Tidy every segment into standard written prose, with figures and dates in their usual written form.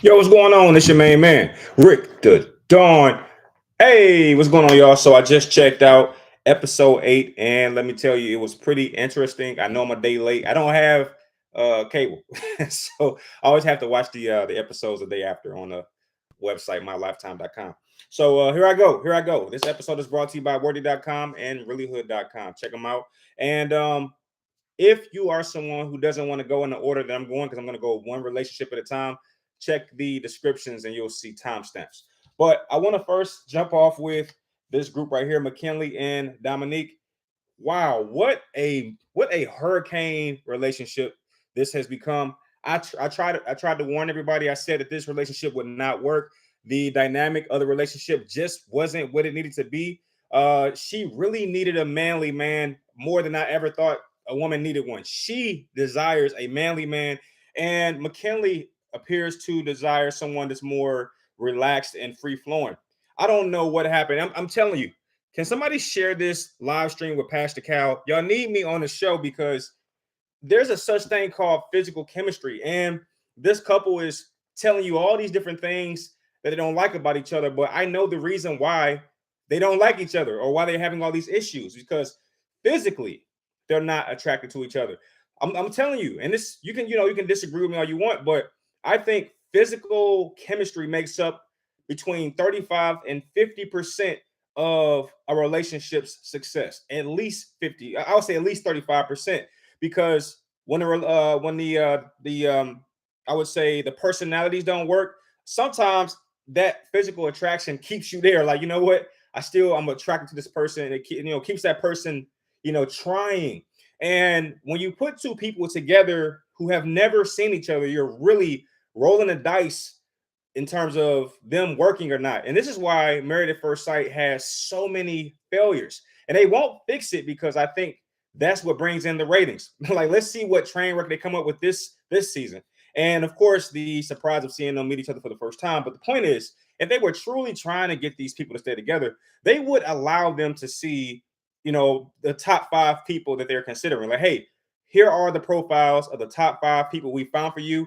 Yo, what's going on? It's your main man, Rick the Dawn. Hey, what's going on, y'all? So I just checked out episode 8, and let me tell you, it was pretty interesting. I know I'm a day late. I don't have cable, so I always have to watch the episodes the day after on the website mylifetime.com. So here I go. Here I go. This episode is brought to you by wordy.com and reallyhood.com. Check them out. And if you are someone who doesn't want to go in the order that I'm going, because I'm going to go one relationship at a time, check the descriptions and you'll see timestamps. But I want to first jump off with this group right here, Mackinley and Domynique. Wow, what a hurricane relationship this has become. I tried to warn everybody. I said that this relationship would not work. The dynamic of the relationship just wasn't what it needed to be. She really needed a manly man more than I ever thought a woman needed one. She desires a manly man, and McKinley appears to desire someone that's more relaxed and free flowing. I don't know what happened. I'm telling you, can somebody share this live stream with Pastor Cal? Y'all need me on the show because there's a such thing called physical chemistry, and this couple is telling you all these different things that they don't like about each other. But I know the reason why they don't like each other or why they're having all these issues because physically they're not attracted to each other. I'm telling you, and this you can disagree with me all you want, but I think physical chemistry makes up between 35 and 50% of a relationship's success. At least 50, I would say at least 35%, because when the I would say the personalities don't work, sometimes that physical attraction keeps you there. Like, you know what? I'm attracted to this person, and it keeps that person, trying. And when you put two people together who have never seen each other, you're really rolling the dice in terms of them working or not. And this is why Married at First Sight has so many failures. And they won't fix it because I think that's what brings in the ratings. Like, let's see what train wreck they come up with this season. And of course, the surprise of seeing them meet each other for the first time. But the point is, if they were truly trying to get these people to stay together, they would allow them to see, the top 5 people that they're considering. Like, hey, here are the profiles of the top 5 people we found for you.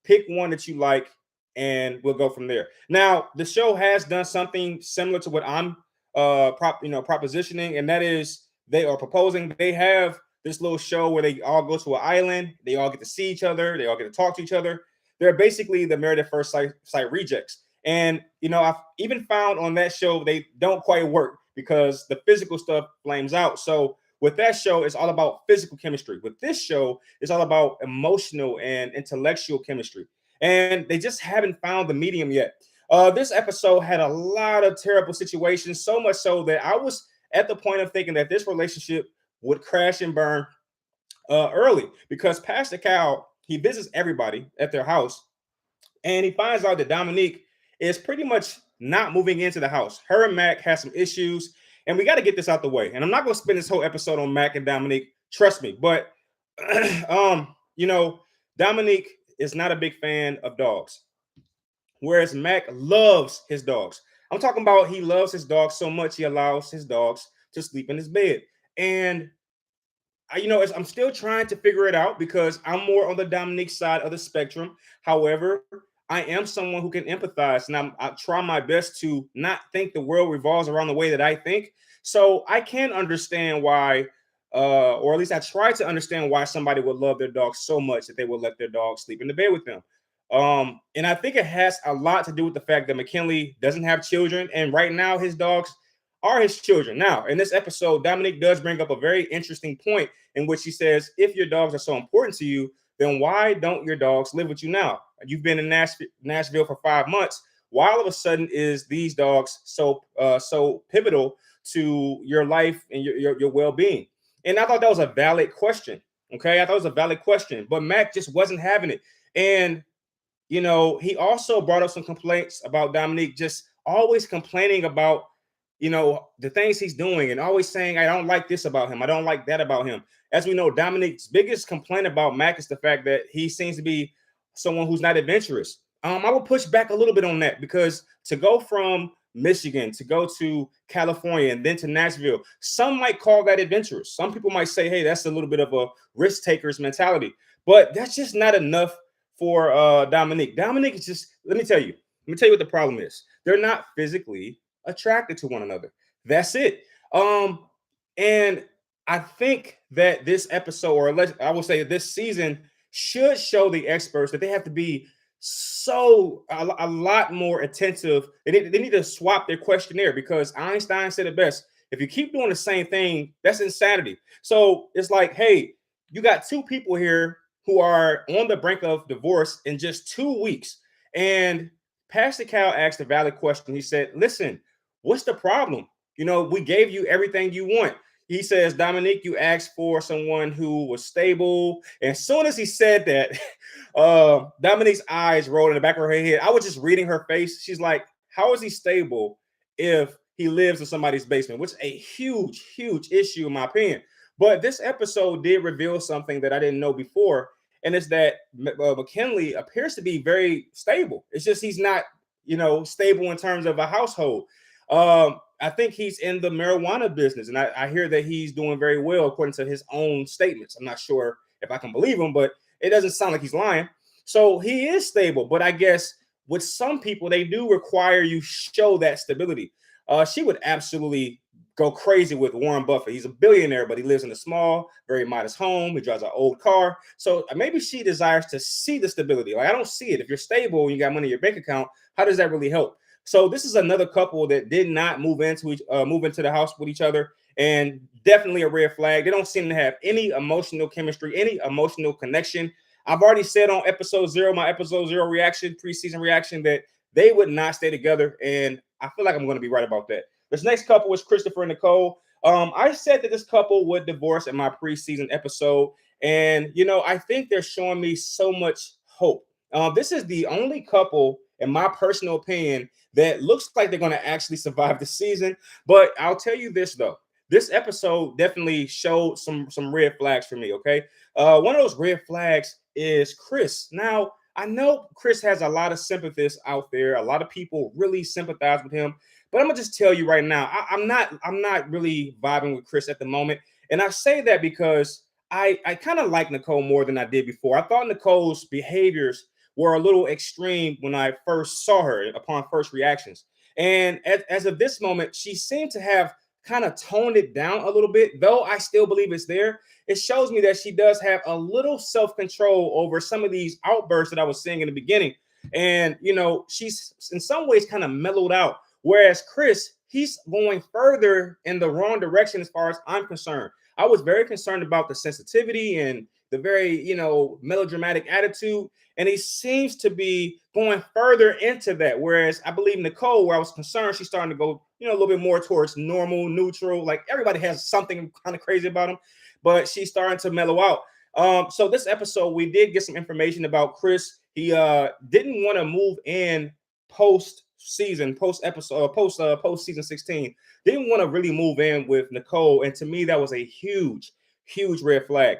Pick one that you like, and we'll go from there. Now, the show has done something similar to what I'm propositioning, and that is they are proposing. They have this little show where they all go to an island, they all get to see each other, they all get to talk to each other. They're basically the Married at First Sight rejects. And I've even found on that show they don't quite work because the physical stuff flames out. So with that show, it's all about physical chemistry. With this show, it's all about emotional and intellectual chemistry. And they just haven't found the medium yet. This episode had a lot of terrible situations, so much so that I was at the point of thinking that this relationship would crash and burn early, because Pastor Cal, he visits everybody at their house, and he finds out that Domynique is pretty much not moving into the house. Her and Mac has some issues, and we got to get this out the way. And I'm not going to spend this whole episode on Mac and Domynique, trust me. But Domynique is not a big fan of dogs, whereas Mac loves his dogs. I'm talking about he loves his dogs so much he allows his dogs to sleep in his bed. And I'm still trying to figure it out because I'm more on the Domynique side of the spectrum. However, I am someone who can empathize, and I try my best to not think the world revolves around the way that I think. So I can understand why, or at least I try to understand why somebody would love their dog so much that they would let their dog sleep in the bed with them. And I think it has a lot to do with the fact that McKinley doesn't have children, and right now his dogs are his children. Now, in this episode, Domynique does bring up a very interesting point in which he says, if your dogs are so important to you, then why don't your dogs live with you now? You've been in Nashville for 5 months. Why all of a sudden is these dogs so pivotal to your life and your well-being? And I thought that was a valid question. Okay, I thought it was a valid question, but Mac just wasn't having it. And he also brought up some complaints about Domynique just always complaining about, the things he's doing and always saying, I don't like this about him. I don't like that about him. As we know, Dominique's biggest complaint about Mac is the fact that he seems to be someone who's not adventurous. I would push back a little bit on that, because to go from Michigan to go to California and then to Nashville, some might call that adventurous. Some people might say, hey, that's a little bit of a risk taker's mentality, but that's just not enough for Domynique. Domynique is just, let me tell you what the problem is. They're not physically attracted to one another. That's it. And I think that this episode, I will say this season, should show the experts that they have to be a lot more attentive. They need to swap their questionnaire, because Einstein said it best. If you keep doing the same thing, that's insanity. So it's like, hey, you got two people here who are on the brink of divorce in just 2 weeks. And Pastor Cal asked a valid question. He said, listen, what's the problem? We gave you everything you want. He says, Domynique, you asked for someone who was stable. And as soon as he said that, Dominique's eyes rolled in the back of her head. I was just reading her face. She's like, how is he stable if he lives in somebody's basement? Which is a huge, huge issue in my opinion. But this episode did reveal something that I didn't know before. And it's that Mackinley appears to be very stable. It's just he's not, stable in terms of a household. I think he's in the marijuana business, and I hear that he's doing very well according to his own statements. I'm not sure if I can believe him, but it doesn't sound like he's lying. So he is stable, but I guess with some people, they do require you show that stability. She would absolutely go crazy with Warren Buffett. He's a billionaire, but he lives in a small, very modest home. He drives an old car. So maybe she desires to see the stability. Like, I don't see it. If you're stable and you got money in your bank account, how does that really help? So this is another couple that did not move into the house with each other, and definitely a red flag. They don't seem to have any emotional chemistry, any emotional connection. I've already said on episode 0, my episode 0 reaction, preseason reaction, that they would not stay together, and I feel like I'm going to be right about that. This next couple was Christopher and Nicole. I said that this couple would divorce in my preseason episode, and I think they're showing me so much hope. This is the only couple, in my personal opinion, that looks like they're going to actually survive the season. But I'll tell you this, though. This episode definitely showed some red flags for me, okay? One of those red flags is Chris. Now, I know Chris has a lot of sympathists out there. A lot of people really sympathize with him. But I'm going to just tell you right now, I'm not really vibing with Chris at the moment. And I say that because I kind of like Nicole more than I did before. I thought Nicole's behaviors were a little extreme when I first saw her upon first reactions. And as of this moment, she seemed to have kind of toned it down a little bit, though I still believe it's there. It shows me that she does have a little self-control over some of these outbursts that I was seeing in the beginning. And, she's in some ways kind of mellowed out. Whereas Chris, he's going further in the wrong direction as far as I'm concerned. I was very concerned about the sensitivity and the very, melodramatic attitude. And he seems to be going further into that. Whereas I believe Nicole, where I was concerned, she's starting to go, a little bit more towards normal, neutral. Like, everybody has something kind of crazy about them, but she's starting to mellow out. So this episode, we did get some information about Chris. He didn't want to move in post season 16. Didn't want to really move in with Nicole. And to me, that was a huge, huge red flag.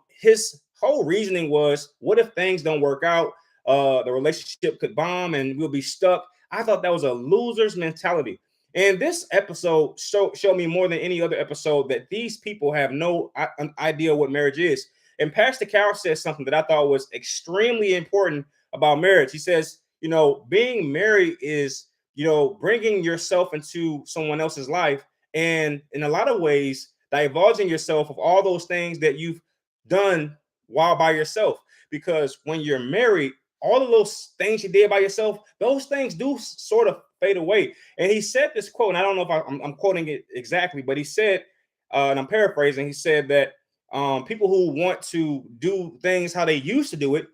His whole reasoning was, what if things don't work out? The relationship could bomb and we'll be stuck. I thought that was a loser's mentality. And this episode showed me more than any other episode that these people have no idea what marriage is. And Pastor Cal says something that I thought was extremely important about marriage. He says, being married is, bringing yourself into someone else's life. And in a lot of ways, divulging yourself of all those things that you've done while by yourself. Because when you're married, all of those things you did by yourself, those things do sort of fade away. And he said this quote, and I don't know if I'm quoting it exactly, but he said, and I'm paraphrasing, he said that people who want to do things how they used to do it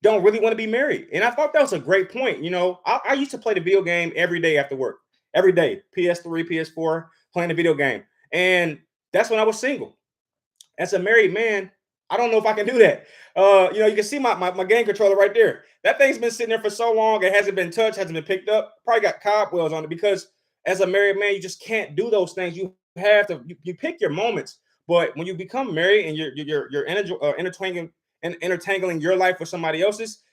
don't really want to be married. And I thought that was a great point. I used to play the video game every day after work, every day, PS3, PS4, playing the video game. And that's when I was single. As a married man, I don't know if I can do that. You can see my game controller right there. That thing's been sitting there for so long. It hasn't been touched, hasn't been picked up. Probably got cobwebs on it, because as a married man, you just can't do those things. You have to, you pick your moments. But when you become married and you're intertangling your life with somebody else's,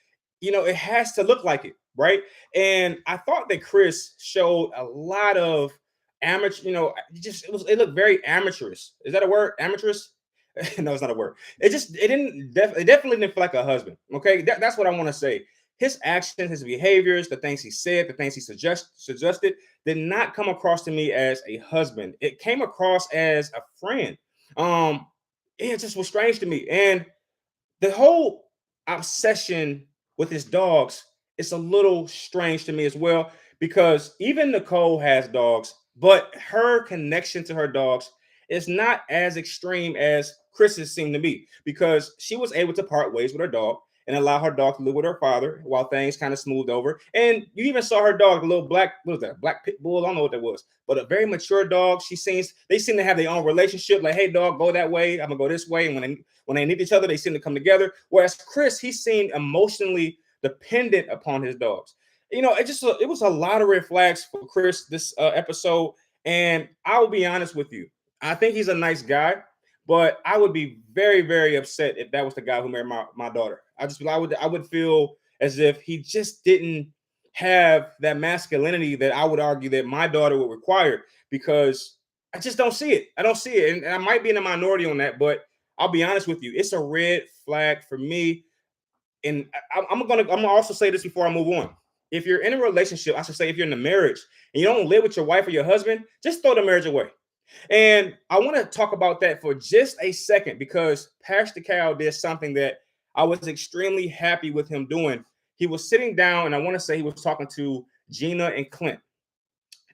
it has to look like it, right? And I thought that Chris showed a lot of amateur, it looked very amateurish. Is that a word? Amateurish? No, it's not a word. It definitely didn't feel like a husband. Okay, that's what I want to say. His actions, his behaviors, the things he said, the things he suggested, did not come across to me as a husband. It came across as a friend. Um, it just was strange to me, and the whole obsession with his dogs is a little strange to me as well, because even Nicole has dogs, but her connection to her dogs is not as extreme as Chris's seemed to be, because she was able to part ways with her dog and allow her dog to live with her father while things kind of smoothed over. And you even saw her dog, a little black, what was that, black pit bull? I don't know what that was, but a very mature dog. They seem to have their own relationship. Like, hey, dog, go that way. I'm gonna go this way. And when they need each other, they seem to come together. Whereas Chris, he seemed emotionally dependent upon his dogs. It was a lot of red flags for Chris this episode. And I will be honest with you, I think he's a nice guy, but I would be very, very upset if that was the guy who married my daughter. I would feel as if he just didn't have that masculinity that I would argue that my daughter would require, because I just don't see it. I don't see it. And I might be in a minority on that, but I'll be honest with you, it's a red flag for me. And I'm gonna also say this before I move on. If you're in a relationship, I should say, if you're in a marriage and you don't live with your wife or your husband, just throw the marriage away. And I want to talk about that for just a second, because Pastor Cal did something that I was extremely happy with him doing. He was sitting down, and I want to say he was talking to Gina and Clint.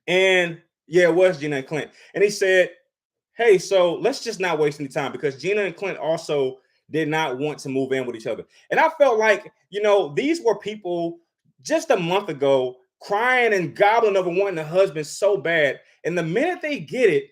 And yeah, it was Gina and Clint. And he said, hey, so let's just not waste any time, because Gina and Clint also did not want to move in with each other. And I felt like, these were people just a month ago crying and gobbling over wanting a husband so bad. And the minute they get it,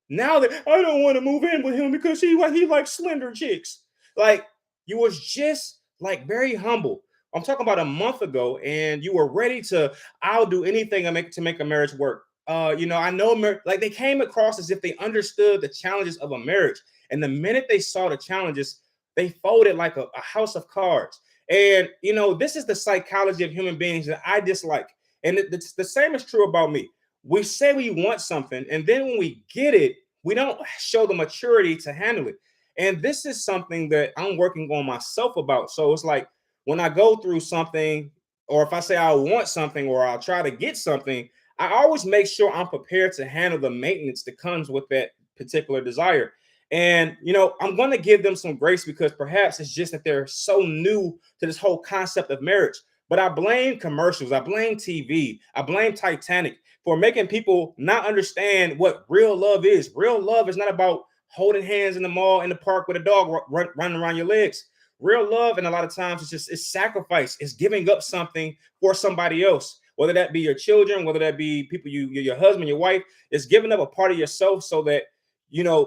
now that I don't want to move in with him because he likes slender chicks. Like, you was just like very humble. I'm talking about a month ago, and you were ready to, I'll do anything to make a marriage work. I know, like, they came across as if they understood the challenges of a marriage. And the minute they saw the challenges, they folded like a house of cards. And, this is the psychology of human beings that I dislike. And the same is true about me. We say we want something, and then when we get it, we don't show the maturity to handle it. And this is something that I'm working on myself about. So it's like, when I go through something, or if I say I want something, or I'll try to get something, I always make sure I'm prepared to handle the maintenance that comes with that particular desire. And, I'm going to give them some grace, because perhaps it's just that they're so new to this whole concept of marriage. But I blame commercials, I blame TV, I blame Titanic for making people not understand what real love is. Real love is not about holding hands in the mall, in the park with a dog running around your legs. Real love, and a lot of times, it's sacrifice. It's giving up something for somebody else, whether that be your children, whether that be people, your husband, your wife. It's giving up a part of yourself so that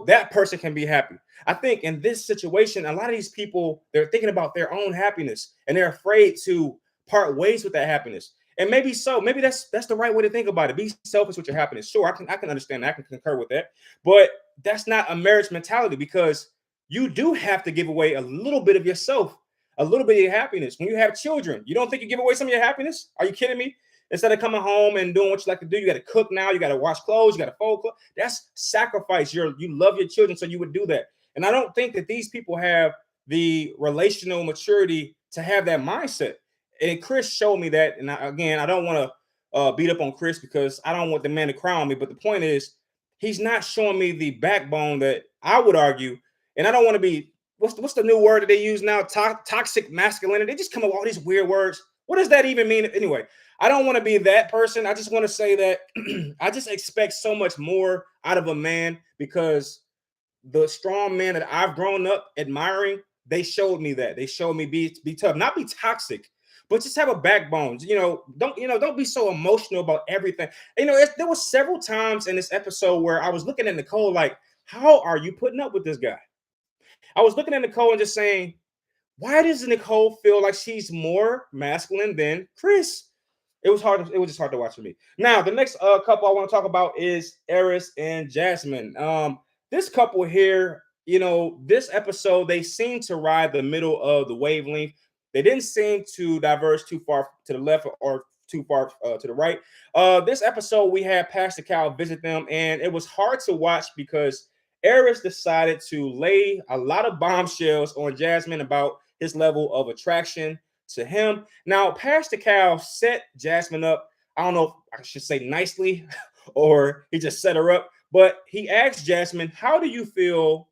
that person can be happy. I think in this situation, a lot of these people, they're thinking about their own happiness, and they're afraid to part ways with that happiness. And maybe so. Maybe that's the right way to think about it. Be selfish with your happiness. Sure, I can understand that. I can concur with that. But that's not a marriage mentality, because you do have to give away a little bit of yourself, a little bit of your happiness. When you have children, you don't think you give away some of your happiness? Are you kidding me? Instead of coming home and doing what you like to do, you got to cook now. You got to wash clothes. You got to fold clothes. That's sacrifice. You love your children, so you would do that. And I don't think that these people have the relational maturity to have that mindset. And Chris showed me that. And I don't want to beat up on Chris, because I don't want the man to cry on me. But the point is, he's not showing me the backbone that I would argue. And I don't want to be, what's the new word that they use now? Toxic masculinity. They just come up with all these weird words. What does that even mean? Anyway, I don't want to be that person. I just want to say that I just expect so much more out of a man, because the strong men that I've grown up admiring, they showed me that. They showed me be tough, not be toxic, but just have a backbone. Don't be so emotional about everything. There was several times in this episode where I was looking at Nicole like, how are you putting up with this guy? I was looking at Nicole and just saying, why does Nicole feel like she's more masculine than Chris? It was hard. It was just hard to watch for me. Now, the next couple I want to talk about is Airris and Jasmine. This couple here, this episode, they seem to ride the middle of the wavelength. They didn't seem to diverge too far to the left or too far to the right. This episode, we had Pastor Cal visit them, and it was hard to watch because Airris decided to lay a lot of bombshells on Jasmine about his level of attraction to him. Now, Pastor Cal set Jasmine up. I don't know if I should say nicely or he just set her up, but he asked Jasmine, how do you feel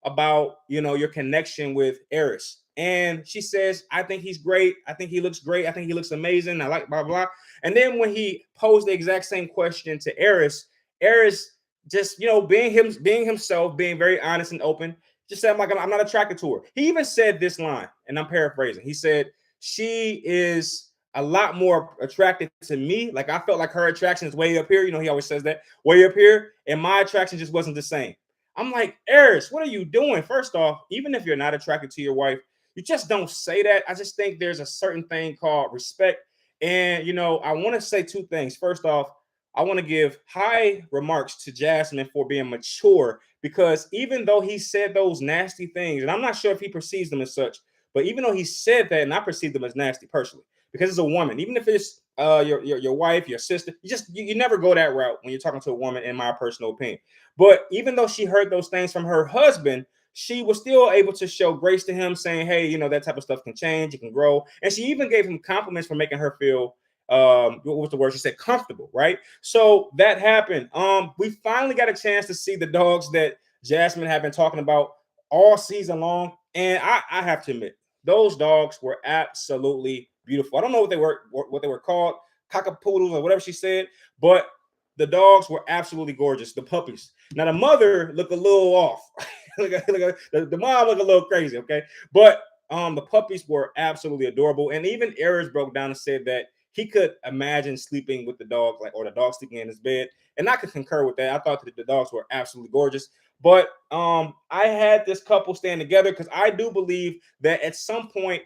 about, your connection with Airris? And she says, I think he's great. I think he looks great. I think he looks amazing. I like blah, blah. And then when he posed the exact same question to Airris, Airris just, being himself, being very honest and open, just said, I'm not attracted to her. He even said this line, and I'm paraphrasing. He said, she is a lot more attractive to me. Like, I felt like her attraction is way up here. He always says that, way up here. And my attraction just wasn't the same. I'm like, Airris, what are you doing? First off, even if you're not attracted to your wife, you just don't say that. I just think there's a certain thing called respect. And, I want to say two things. First off, I want to give high remarks to Jasmine for being mature, because even though he said those nasty things, and I'm not sure if he perceives them as such, but even though he said that, and I perceive them as nasty personally, because it's a woman, even if it's your wife, your sister, you never go that route when you're talking to a woman, in my personal opinion. But even though she heard those things from her husband, she was still able to show grace to him, saying, hey, that type of stuff can change, it can grow. And she even gave him compliments for making her feel, what was the word she said, comfortable, right? So that happened. We finally got a chance to see the dogs that Jasmine had been talking about all season long. And I have to admit, those dogs were absolutely beautiful. I don't know what they were called, cockapoodles or whatever she said, but the dogs were absolutely gorgeous. The puppies. Now the mother looked a little off. The mom looked a little crazy, okay? But the puppies were absolutely adorable. And even Airris broke down and said that he could imagine sleeping with the dog, or the dog sleeping in his bed. And I could concur with that. I thought that the dogs were absolutely gorgeous. But I had this couple stand together because I do believe that at some point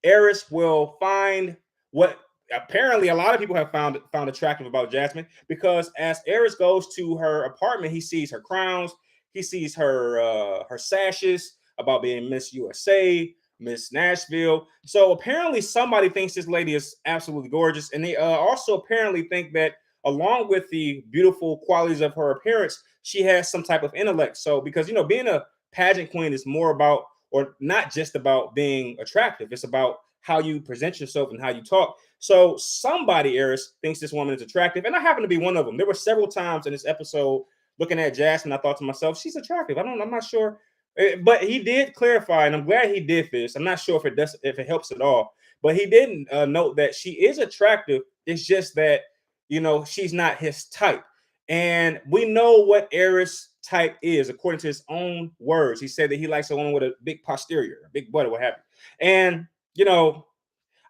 Airris will find what apparently a lot of people have found attractive about Jasmine, because as Airris goes to her apartment, he sees her crowns, he sees her sashes about being Miss USA, Miss Nashville. So apparently somebody thinks this lady is absolutely gorgeous, and they also apparently think that along with the beautiful qualities of her appearance, she has some type of intellect. So because being a pageant queen is more about, or not just about, being attractive. It's about how you present yourself and how you talk. So somebody, Airris, thinks this woman is attractive, and I happen to be one of them. There were several times in this episode looking at Jasmine, I thought to myself, she's attractive. I'm not sure, but he did clarify, and I'm glad he did this. I'm not sure if it helps at all, but he didn't note that she is attractive. It's just that she's not his type, and we know what Airris type is according to his own words. He said that he likes a woman with a big posterior, a big butt, or what have you. And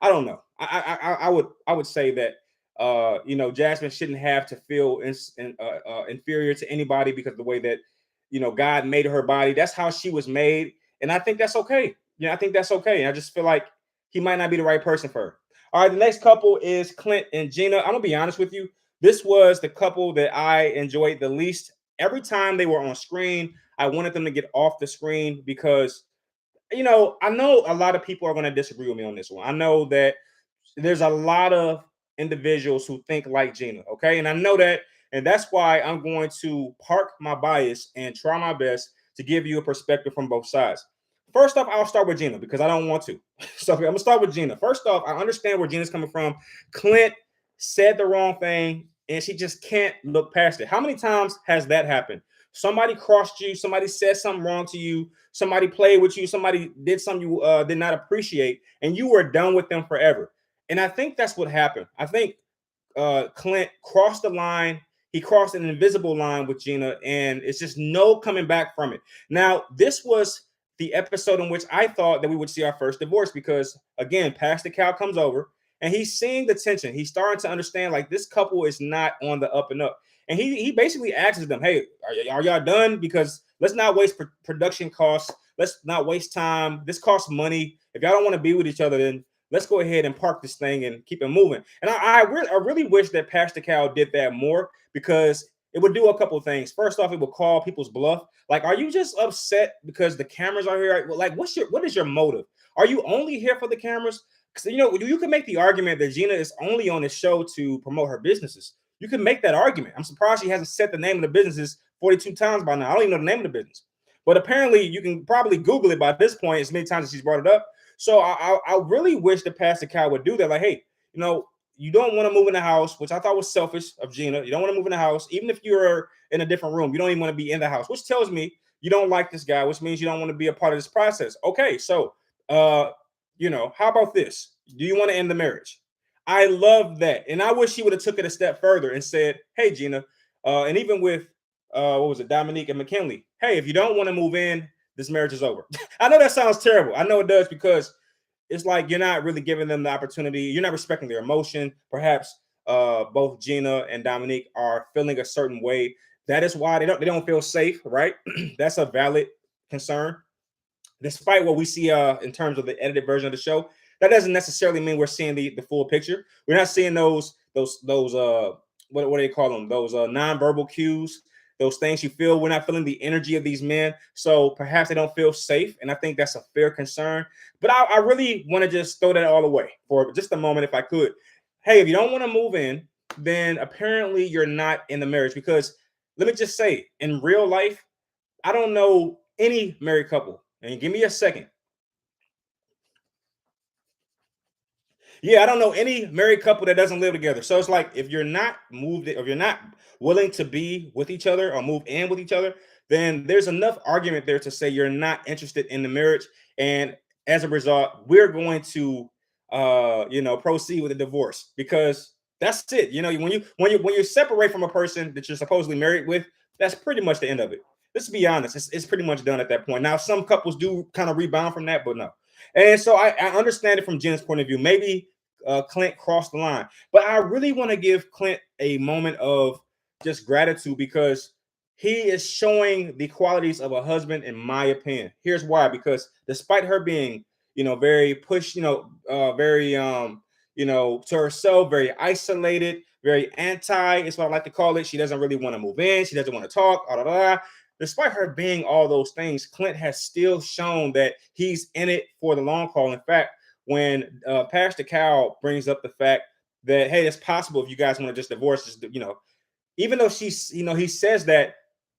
I don't know. I would say that Jasmine shouldn't have to feel inferior to anybody because of the way that God made her body. That's how she was made, and I think that's okay. I think that's okay. I just feel like he might not be the right person for her. All right, the next couple is Clint and Gina. I'm gonna be honest with you. This was the couple that I enjoyed the least. Every time they were on screen, I wanted them to get off the screen because I know a lot of people are going to disagree with me on this one. I know that there's a lot of individuals who think like Gina, okay? And I know that, and that's why I'm going to park my bias and try my best to give you a perspective from both sides. First off, I'll start with Gina because I don't want to. So I'm going to start with Gina. First off, I understand where Gina's coming from. Clint said the wrong thing, and she just can't look past it. How many times has that happened? Somebody crossed you, somebody said something wrong to you, somebody played with you, somebody did something you did not appreciate, and you were done with them forever. And I think that's what happened. I think Clint crossed the line. He crossed an invisible line with Gina, and it's just no coming back from it. Now, this was the episode in which I thought that we would see our first divorce because, again, Pastor Cal comes over, and he's seeing the tension. He's starting to understand, like, this couple is not on the up and up. And he basically asks them, hey, are y'all done? Because let's not waste production costs. Let's not waste time. This costs money. If y'all don't want to be with each other, then let's go ahead and park this thing and keep it moving. And I really wish that Pastor Cal did that more because it would do a couple of things. First off, it would call people's bluff. Like, are you just upset because the cameras are here? Like, what is your motive? Are you only here for the cameras? Because, you can make the argument that Gina is only on the show to promote her businesses. You can make that argument. I'm surprised she hasn't set the name of the businesses 42 times by now. I don't even know the name of the business. But apparently, you can probably Google it by this point, as many times as she's brought it up. So I really wish the Pastor Cal would do that. Like, hey, you don't want to move in the house, which I thought was selfish of Gina. You don't want to move in the house, even if you're in a different room. You don't even want to be in the house, which tells me you don't like this guy, which means you don't want to be a part of this process. Okay, so how about this? Do you want to end the marriage? I love that, and I wish he would have took it a step further and said, "Hey, Gina," and even with what was it, Domynique and Mackinley? Hey, if you don't want to move in, this marriage is over. I know that sounds terrible. I know it does because it's like you're not really giving them the opportunity. You're not respecting their emotion. Perhaps both Gina and Domynique are feeling a certain way. That is why they don't feel safe, right? That's a valid concern. Despite what we see in terms of the edited version of the show, that doesn't necessarily mean we're seeing the full picture. We're not seeing those what do they call them? Those nonverbal cues, those things you feel. We're not feeling the energy of these men, so perhaps they don't feel safe, and I think that's a fair concern. But I really want to just throw that all away for just a moment, if I could. Hey, if you don't want to move in, then apparently you're not in the marriage. Because let me just say, in real life, I don't know any married couple. And give me a second. Yeah, I don't know any married couple that doesn't live together. So it's like if you're not moved, if you're not willing to be with each other or move in with each other, then there's enough argument there to say you're not interested in the marriage. And as a result, we're going to proceed with a divorce because that's it. When you separate from a person that you're supposedly married with, that's pretty much the end of it. Let's be honest, it's pretty much done at that point. Now, some couples do kind of rebound from that, but no. And so I understand it from Jen's point of view. Maybe Clint crossed the line. But I really want to give Clint a moment of just gratitude because he is showing the qualities of a husband, in my opinion. Here's why: because despite her being, very pushed, very, to herself, very isolated, very anti, is what I like to call it. She doesn't really want to move in. She doesn't want to talk. Blah, blah, blah. Despite her being all those things, Clint has still shown that he's in it for the long haul. In fact, when Pastor Cal brings up the fact that, hey, it's possible if you guys want to just divorce, even though he says that,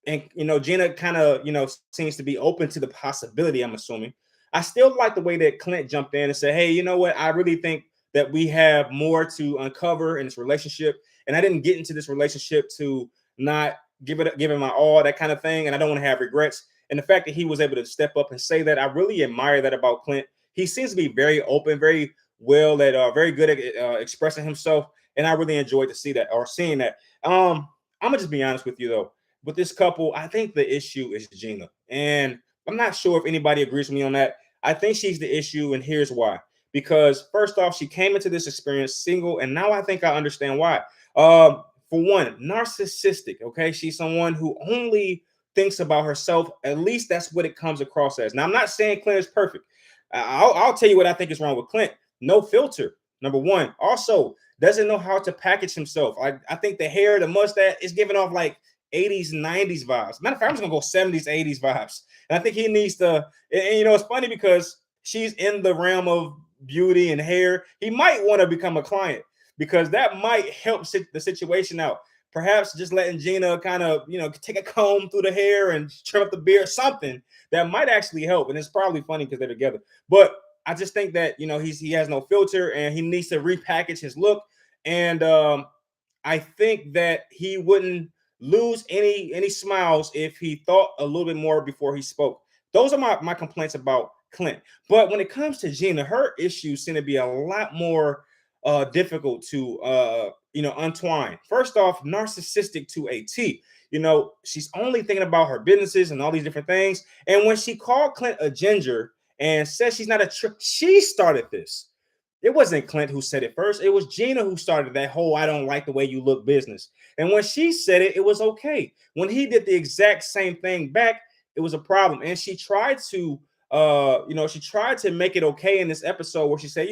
and Gina kind of seems to be open to the possibility. I'm assuming. I still like the way that Clint jumped in and said, hey, you know what? I really think that we have more to uncover in this relationship, and I didn't get into this relationship to not give it my all, that kind of thing, and I don't want to have regrets. And the fact that he was able to step up and say that, I really admire that about Clint. He seems to be very open, very well at very good at expressing himself, and I really enjoyed to see that or seeing that. I'm gonna just be honest with you though. With this couple, I think the issue is Gina, and I'm not sure if anybody agrees with me on that. I think she's the issue, and here's why. Because first off, she came into this experience single, and now I think I understand why. For one, narcissistic. Okay, she's someone who only thinks about herself. At least that's what it comes across as. Now, I'm not saying Clint is perfect. I'll tell you what I think is wrong with Clint. No filter. Number one. Also, doesn't know how to package himself. I think the hair, the mustache is giving off like 80s, 90s vibes. Matter of fact, I'm just gonna go 70s, 80s vibes. And I think he needs to. And it's funny because she's in the realm of beauty and hair. He might want to become a client because that might help the situation out. Perhaps just letting Gina kind of, take a comb through the hair and trim up the beard, something that might actually help. And it's probably funny because they're together. But I just think that, he has no filter and he needs to repackage his look. And I think that he wouldn't lose any smiles if he thought a little bit more before he spoke. Those are my complaints about Clint. But when it comes to Gina, her issues seem to be a lot more difficult to untwine. First off, narcissistic to a T. She's only thinking about her businesses and all these different things. And when she called Clint a ginger and says she's not she started this. It wasn't Clint who said it first. It was Gina who started that whole "I don't like the way you look" business. And when she said it, it was okay. When he did the exact same thing back, it was a problem. And she tried to make it okay in this episode where she said,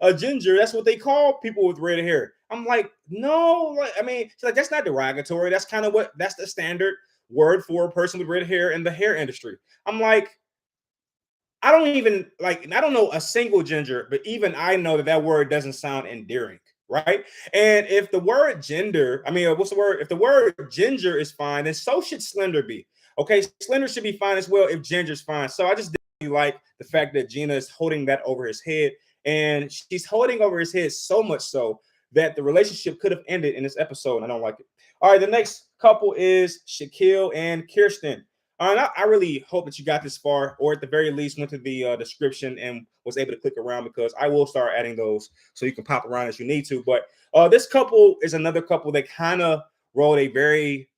a ginger, that's what they call people with red hair. I'm like, no, she's like, that's not derogatory. That's that's the standard word for a person with red hair in the hair industry. I'm like, I don't know a single ginger, but even I know that word doesn't sound endearing. right? And if the word gender, I mean, what's the word? If the word ginger is fine, then so should slender be. Okay, slender should be fine as well if ginger's fine. So I just definitely like the fact that Gina is holding that over his head, and she's holding over his head so much so that the relationship could have ended in this episode. And I don't like it. All right, the next couple is Shaquille and Kirsten. And I really hope that you got this far, or at the very least went to the description and was able to click around, because I will start adding those so you can pop around as you need to. But this couple is another couple that kind of rode a very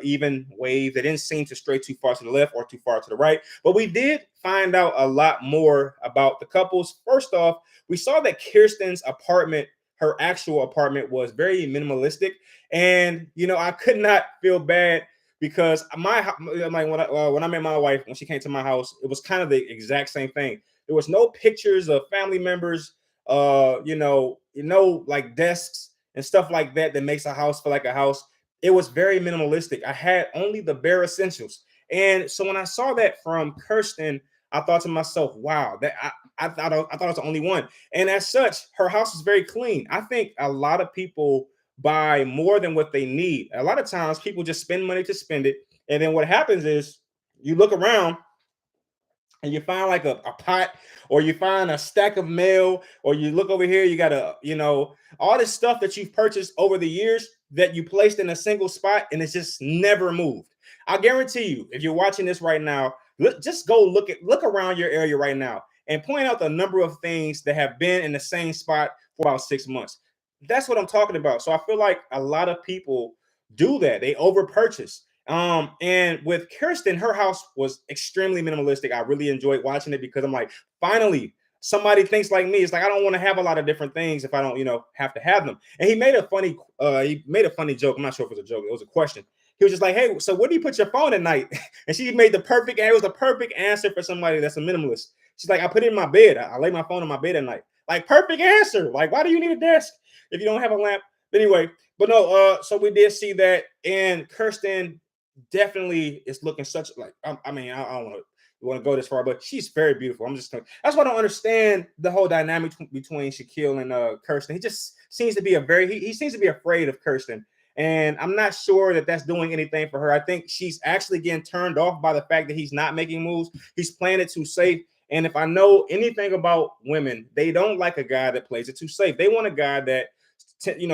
even wave. They didn't seem to stray too far to the left or too far to the right. But we did find out a lot more about the couples. First off, we saw that Kirsten's apartment, her actual apartment, was very minimalistic. And, you know, I could not feel bad because when I met my wife, when she came to my house, it was kind of the exact same thing. There was no pictures of family members, like desks and stuff like that that makes a house feel like a house. It was very minimalistic. I had only the bare essentials. And so when I saw that from Kirsten, I thought to myself, wow, I thought I was the only one. And as such, her house is very clean. I think a lot of people buy more than what they need. A lot of times people just spend money to spend it. And then what happens is you look around and you find like a pot, or you find a stack of mail, or you look over here, you got all this stuff that you've purchased over the years that you placed in a single spot, and it's just never moved. I guarantee you, if you're watching this right now, just go look around your area right now and point out the number of things that have been in the same spot for about 6 months. That's what I'm talking about. So I feel like a lot of people do that. They over purchase. And with Kirsten, her house was extremely minimalistic. I really enjoyed watching it because I'm like, finally, somebody thinks like me. It's like I don't want to have a lot of different things if I don't, have to have them. And he made a funny joke. I'm not sure if it was a joke. It was a question. He was just like, "Hey, so where do you put your phone at night?" And she made it was the perfect answer for somebody that's a minimalist. She's like, "I put it in my bed. I lay my phone in my bed at night." Like, perfect answer. Like, why do you need a desk if you don't have a lamp? But anyway, but no, so we did see that, and Kirsten definitely is looking such like I mean, I don't want to go this far, but she's very beautiful. That's why I don't understand the whole dynamic between Shaquille and Kirsten. He just seems to be he seems to be afraid of Kirsten, and I'm not sure that that's doing anything for her. I think she's actually getting turned off by the fact that he's not making moves. He's playing it too safe. And if I know anything about women, they don't like a guy that plays it too safe. They want a guy that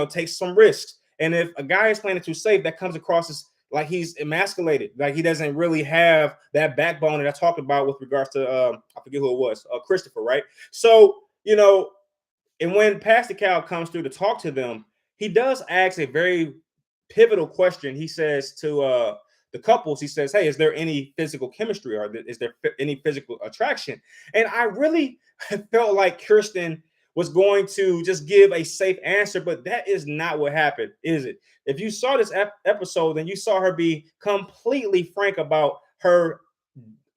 takes some risks. And if a guy is playing it too safe, that comes across as like he's emasculated, like he doesn't really have that backbone that I talked about with regards to I forget who it was, Christopher, right? So and when Pastor Cal comes through to talk to them, he does ask a very pivotal question. He says to the couples, he says, "Hey, is there any physical chemistry, or is there any physical attraction?" And I really felt like Kirsten was going to just give a safe answer, but that is not what happened, is it? If you saw this episode, then you saw her be completely frank about her,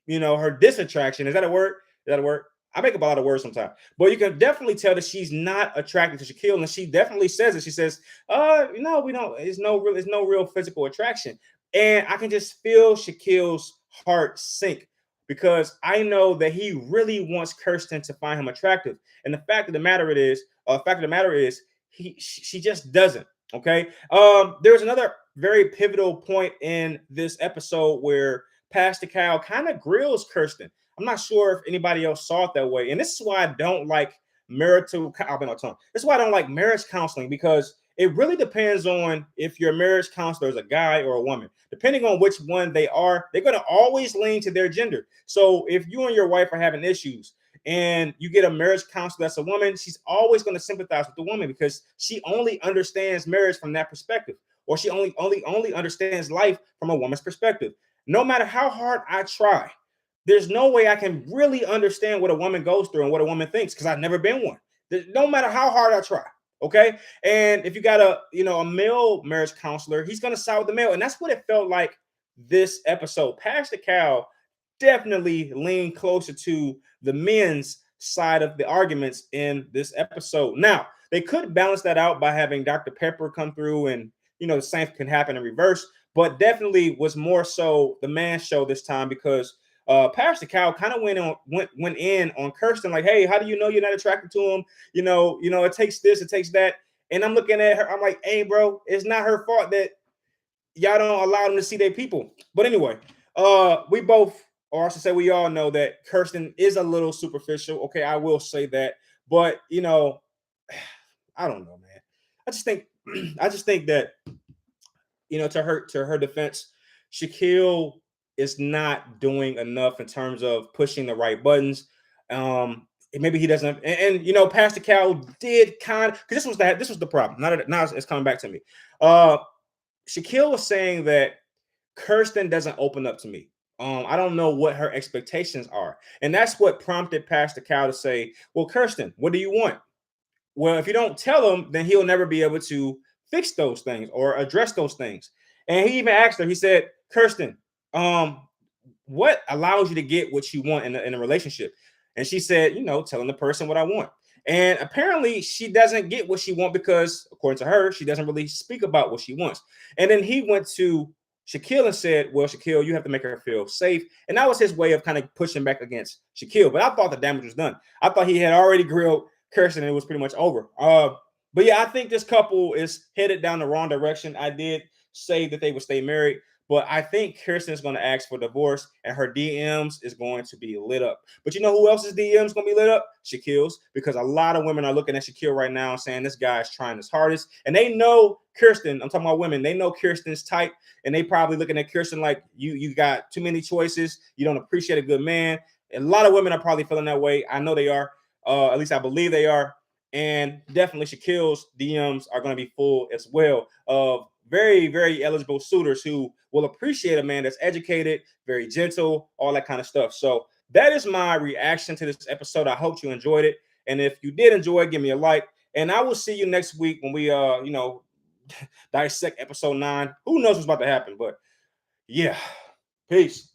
her disattraction. Is that a word? Is that a word? I make up a lot of words sometimes, but you can definitely tell that she's not attracted to Shaquille, and she definitely says it. She says, no, we don't. There's no real physical attraction." And I can just feel Shaquille's heart sink, because I know that he really wants Kirsten to find him attractive. And the fact of the matter is, she just doesn't. Okay. There's another very pivotal point in this episode where Pastor Cal kind of grills Kirsten. I'm not sure if anybody else saw it that way. And this is why I don't like This is why I don't like marriage counseling, because it really depends on if your marriage counselor is a guy or a woman. Depending on which one they are, they're going to always lean to their gender. So if you and your wife are having issues and you get a marriage counselor that's a woman, she's always going to sympathize with the woman, because she only understands marriage from that perspective, or she only understands life from a woman's perspective. No matter how hard I try, there's no way I can really understand what a woman goes through and what a woman thinks, because I've never been one. No matter how hard I try. Okay. And if you got a male marriage counselor, he's going to side with the male. And that's what it felt like this episode. Pastor Cal definitely leaned closer to the men's side of the arguments in this episode. Now, they could balance that out by having Dr. Pepper come through, and, the same can happen in reverse, but definitely was more so the man's show this time, because Pastor Cal kind of went in on Kirsten, like, "Hey, how do you know you're not attracted to him? It takes this, it takes that." And I'm looking at her, I'm like, hey, bro, it's not her fault that y'all don't allow them to see their people. But anyway, we both, or I should say we all know that Kirsten is a little superficial. Okay, I will say that. But I don't know, man. I just think I just think that to her defense, Shaquille is not doing enough in terms of pushing the right buttons. Maybe he doesn't, Pastor Cal did kind of, because this was the problem. Now it's coming back to me. Shaquille was saying that Kirsten doesn't open up to me. I don't know what her expectations are, and that's what prompted Pastor Cal to say, "Well, Kirsten, what do you want?" Well, if you don't tell him, then he'll never be able to fix those things or address those things. And he even asked her, he said, Kirsten, what allows you to get what you want in a relationship? And she said, telling the person what I want. And apparently she doesn't get what she wants because, according to her, she doesn't really speak about what she wants. And then he went to Shaquille and said, well, Shaquille, you have to make her feel safe. And that was his way of kind of pushing back against Shaquille. But I thought the damage was done. I thought he had already grilled Kirsten and it was pretty much over. But yeah, I think this couple is headed down the wrong direction. I did say that they would stay married, but I think Kirsten is going to ask for divorce and her DMs is going to be lit up. But you know who else's DMs going to be lit up? Shaquille's, because a lot of women are looking at Shaquille right now and saying this guy is trying his hardest. And they know Kirsten, I'm talking about women, they know Kirsten's type, and they probably looking at Kirsten like you got too many choices. You don't appreciate a good man. A lot of women are probably feeling that way. I know they are. At least I believe they are. And definitely Shaquille's DMs are going to be full as well of very, very eligible suitors who will appreciate a man that's educated, very gentle, all that kind of stuff. So that is my reaction to this episode. I hope you enjoyed it. And if you did enjoy it, give me a like. And I will see you next week when we, dissect episode 9. Who knows what's about to happen? But yeah, peace.